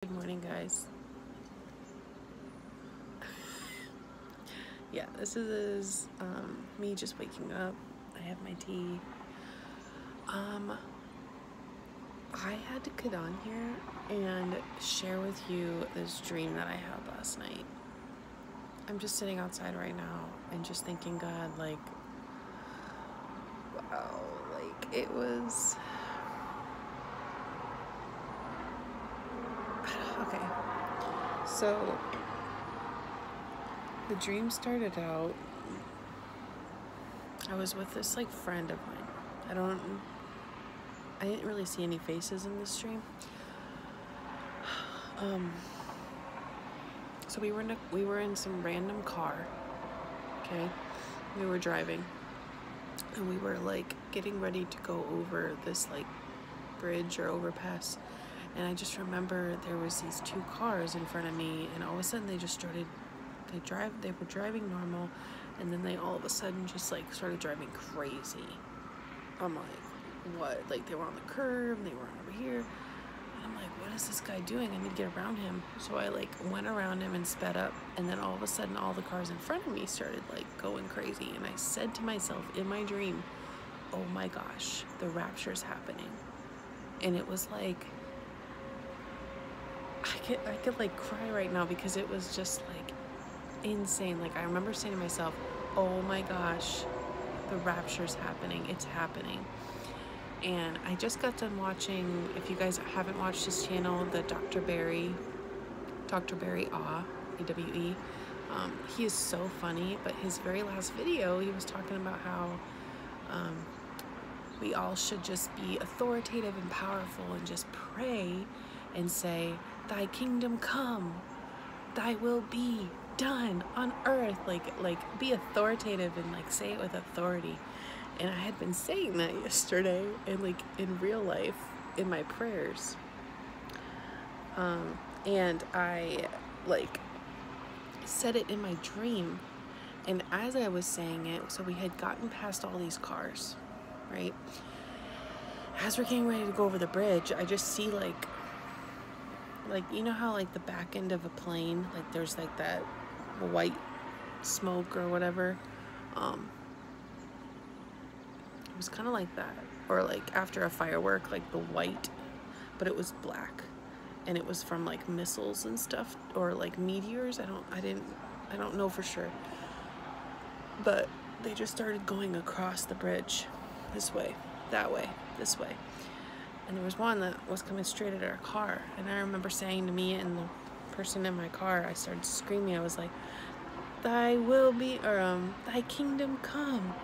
Good morning, guys. Yeah, this is me just waking up. I have my tea. I had to get on here and share with you this dream that I had last night. I'm just sitting outside right now and just thanking God, like, wow, like it was. Okay, so the dream started out. I was with this like friend of mine. I didn't really see any faces in this dream. So we were in some random car. Okay, we were driving, and we were like getting ready to go over this like bridge or overpass. And I just remember there was these two cars in front of me, and all of a sudden they just started. They were driving normal, and then they all of a sudden just like started driving crazy. I'm like, what? Like they were on the curb, they were over here, and I'm like, what is this guy doing? I need to get around him. So I like went around him and sped up, and then all of a sudden all the cars in front of me started like going crazy, and I said to myself in my dream, oh my gosh, the rapture's happening. And it was like, I could like cry right now because it was just like insane. Like I remember saying to myself, oh my gosh, the rapture's happening, it's happening. And I just got done watching, if you guys haven't watched his channel, the Dr. Barry AWE, he is so funny. But his very last video, he was talking about how we all should just be authoritative and powerful and just pray and say, thy kingdom come, thy will be done on earth. Like be authoritative and like say it with authority. And I had been saying that yesterday and like in real life in my prayers. And I like said it in my dream. And as I was saying it, so we had gotten past all these cars, right? As we're getting ready to go over the bridge, I just see like you know how like the back end of a plane, like there's like that white smoke or whatever. It was kind of like that, or like after a firework, like the white, but it was black, and it was from like missiles and stuff, or like meteors. I don't know for sure, but they just started going across the bridge, this way, that way, this way. And there was one that was coming straight at our car, and I remember saying to me and the person in my car, I started screaming. I was like, thy will be, or thy kingdom come,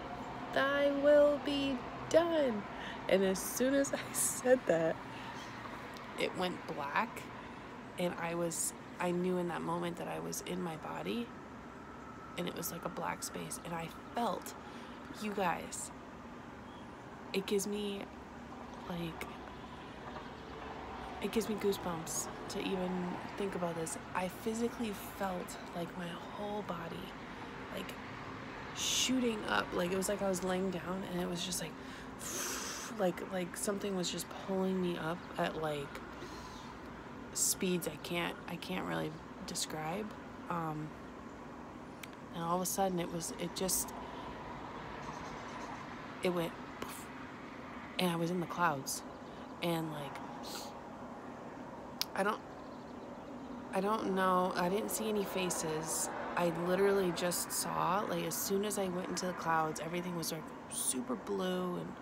thy will be done. And as soon as I said that, it went black, and I knew in that moment that I was in my body, and it was like a black space, and I felt, you guys, it gives me goosebumps to even think about this. I physically felt like my whole body like shooting up. Like it was like I was laying down, and it was just like something was just pulling me up at like speeds I can't really describe. And all of a sudden it went poof, and I was in the clouds. And like I don't know, I didn't see any faces. I literally just saw, like, as soon as I went into the clouds, everything was like super blue, and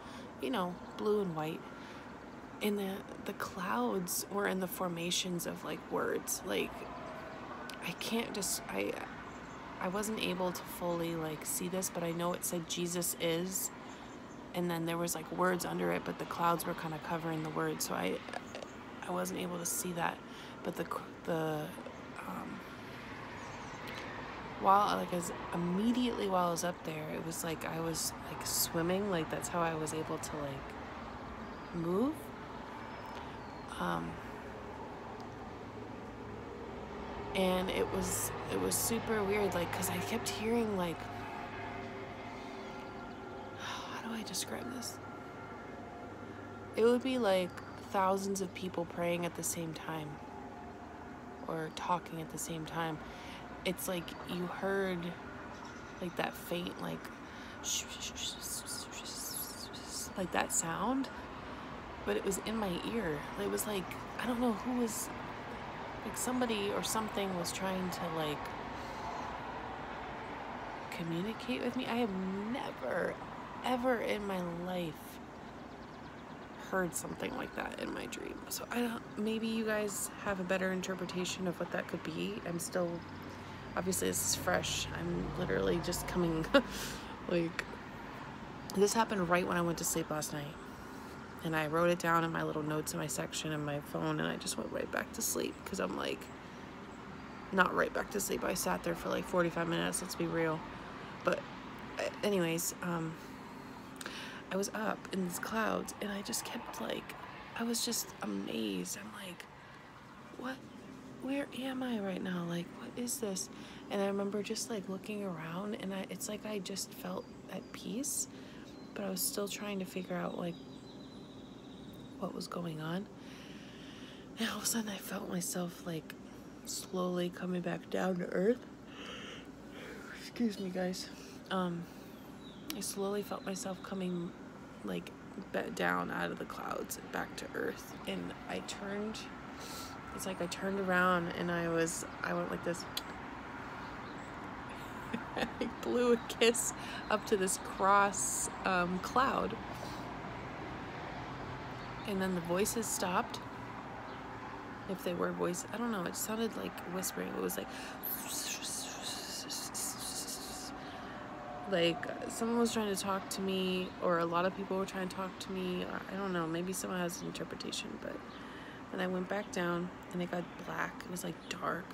you know, blue and white. And the clouds were in the formations of like words. Like I wasn't able to fully like see this, but I know it said Jesus is, and then there was like words under it, but the clouds were kind of covering the words, so I wasn't able to see that. But immediately while I was up there, it was like I was like swimming. Like that's how I was able to like move. And it was super weird, like, because I kept hearing like, how do I describe this? It would be like thousands of people praying at the same time. or talking at the same time. It's like you heard like that faint like like that sound, but it was in my ear. It was like, I don't know who was, like somebody or something was trying to like communicate with me. I have never ever in my life heard something like that in my dream. So I don't, maybe you guys have a better interpretation of what that could be. I'm still, obviously this is fresh. I'm literally just coming like, this happened right when I went to sleep last night, and I wrote it down in my little notes in my section in my phone, and I just went right back to sleep because I'm like, not right back to sleep. I sat there for like 45 minutes, let's be real. But anyways, I was up in these clouds, and I just kept like, I was just amazed. I'm like, what, where am I right now? Like, what is this? And I remember just like looking around, and it's like I just felt at peace, but I was still trying to figure out like what was going on. And all of a sudden I felt myself like slowly coming back down to earth. Excuse me, guys. I slowly felt myself coming like down out of the clouds back to earth, and I turned, it's like I turned around and I went like this. I blew a kiss up to this cross cloud, and then the voices stopped. If they were voices, I don't know, it sounded like whispering. It was like someone was trying to talk to me, or a lot of people were trying to talk to me, or I don't know, maybe someone has an interpretation. But then I went back down, and it got black. It was like dark,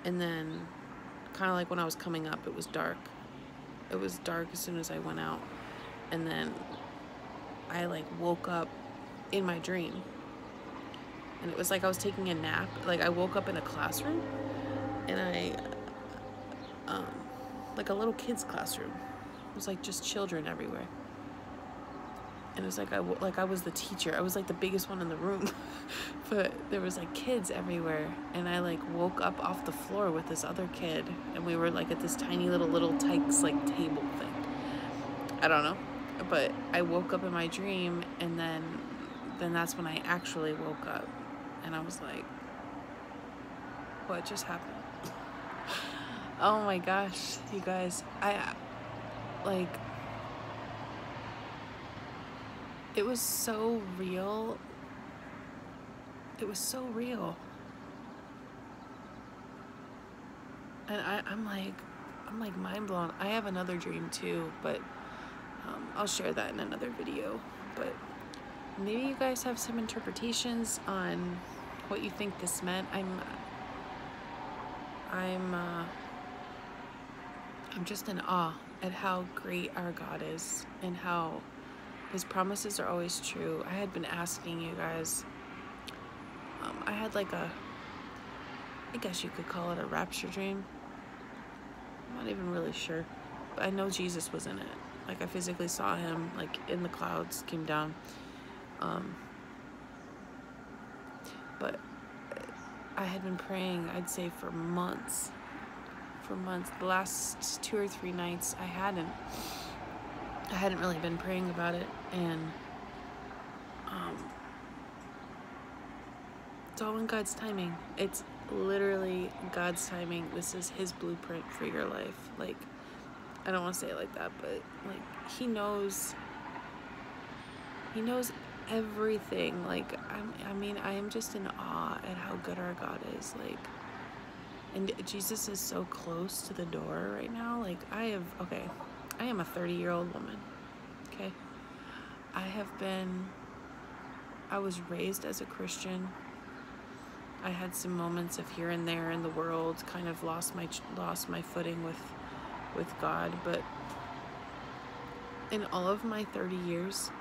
and then kind of like when I was coming up, it was dark. It was dark as soon as I went out, and then I like woke up in my dream, and it was like I was taking a nap. Like I woke up in a classroom, and like a little kid's classroom. It was like just children everywhere, and it was like I was the teacher. I was like the biggest one in the room, but there was like kids everywhere, and I like woke up off the floor with this other kid, and we were like at this tiny little Tykes like table thing. I don't know, but I woke up in my dream, and then that's when I actually woke up, and I was like, what just happened? Oh my gosh, you guys, like, it was so real. It was so real. And I'm like mind blown. I have another dream too, but I'll share that in another video. But maybe you guys have some interpretations on what you think this meant. I'm just in awe at how great our God is, and how his promises are always true. I had been asking you guys, I had like I guess you could call it a rapture dream. I'm not even really sure, but I know Jesus was in it. Like I physically saw him like in the clouds, came down. But I had been praying, I'd say for months. The last 2 or 3 nights I hadn't really been praying about it, and it's all in God's timing. It's literally God's timing. This is his blueprint for your life. Like, I don't want to say it like that, but like he knows everything. Like I am just in awe at how good our God is. Like, and Jesus is so close to the door right now. Like I am a 30-year-old woman. Okay. I was raised as a Christian. I had some moments of here and there in the world, kind of lost my footing with God, but in all of my 30 years,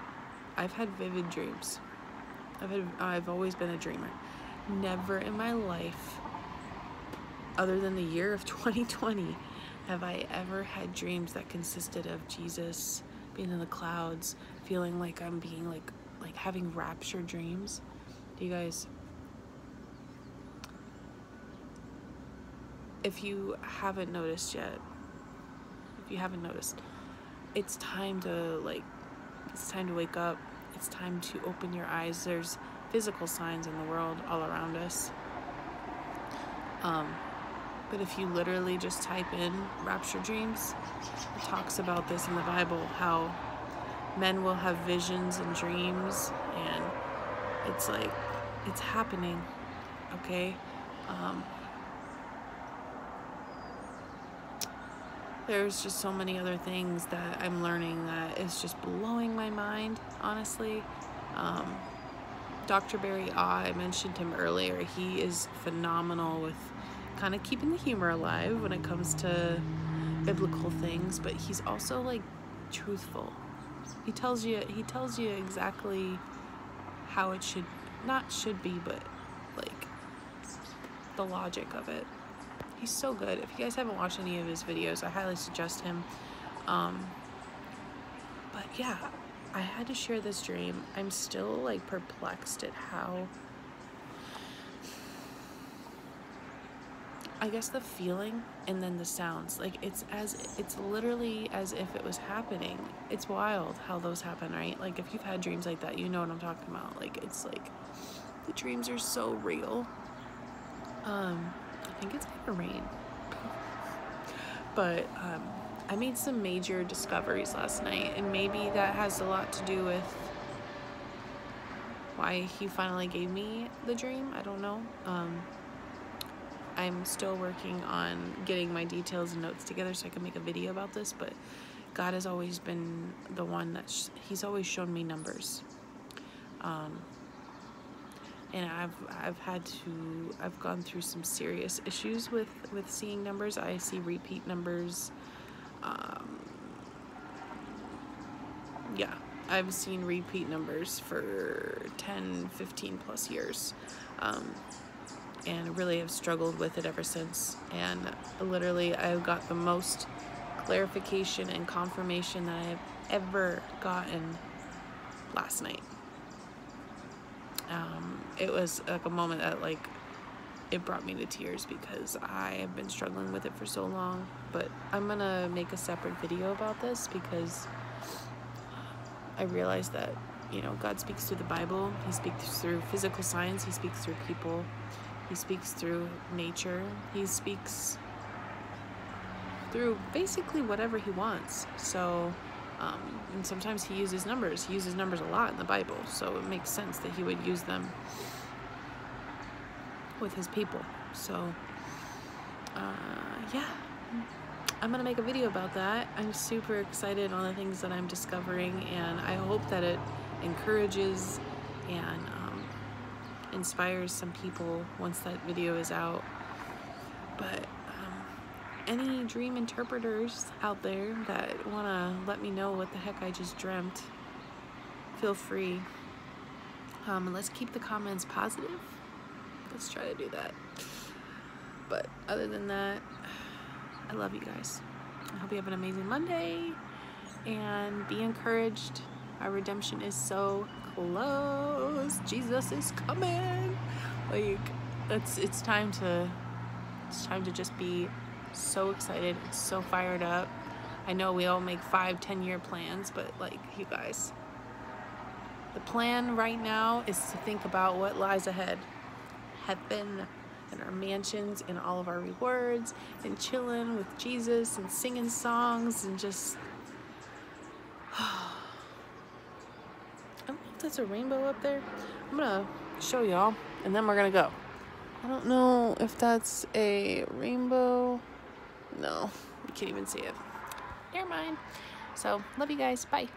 I've had vivid dreams. I've always been a dreamer. Never in my life, other than the year of 2020, have I ever had dreams that consisted of Jesus being in the clouds, feeling like I'm being like having rapture dreams. Do you guys, if you haven't noticed yet, it's time to wake up. It's time to open your eyes. There's physical signs in the world all around us. But if you literally just type in rapture dreams, it talks about this in the Bible, how men will have visions and dreams, and it's like, it's happening, okay? There's just so many other things that I'm learning that is just blowing my mind, honestly. Dr. Barry Ah, I mentioned him earlier. He is phenomenal with kind of keeping the humor alive when it comes to biblical things, but he's also like truthful. He tells you exactly how it should be, but like the logic of it. He's so good. If you guys haven't watched any of his videos, I highly suggest him. But yeah, I had to share this dream. I'm still like perplexed at how, I guess, the feeling and then the sounds, like it's literally as if it was happening. It's wild how those happen, right? Like if you've had dreams like that, you know what I'm talking about. Like it's like the dreams are so real. I think it's gonna rain. But I made some major discoveries last night, and maybe that has a lot to do with why he finally gave me the dream. I don't know. I'm still working on getting my details and notes together so I can make a video about this, but God has always been the one that he's always shown me numbers. And I've gone through some serious issues with seeing numbers. I see repeat numbers. Yeah, I've seen repeat numbers for 10, 15 plus years. And really have struggled with it ever since. And literally, I've got the most clarification and confirmation that I have ever gotten last night. It was like a moment that like it brought me to tears because I have been struggling with it for so long. But I'm gonna make a separate video about this because I realized that, you know, God speaks through the Bible. He speaks through physical signs. He speaks through people. He speaks through nature. He speaks through basically whatever he wants. So, and sometimes he uses numbers. He uses numbers a lot in the Bible, so it makes sense that he would use them with his people. So, yeah, I'm gonna make a video about that. I'm super excited on the things that I'm discovering, and I hope that it encourages and inspires some people once that video is out. But any dream interpreters out there that want to let me know what the heck I just dreamt, feel free. And let's keep the comments positive. Let's try to do that. But other than that, I love you guys. I hope you have an amazing Monday, and be encouraged. Our redemption is so close. Jesus is coming. Like it's time to just be so excited, so fired up. I know we all make 5-10 year plans, but like, you guys, the plan right now is to think about what lies ahead. Heaven and our mansions and all of our rewards and chilling with Jesus and singing songs and just I don't know if that's a rainbow up there. I'm gonna show y'all and then we're gonna go. I don't know if that's a rainbow. No, you can't even see it. Never mind. So, love you guys. Bye.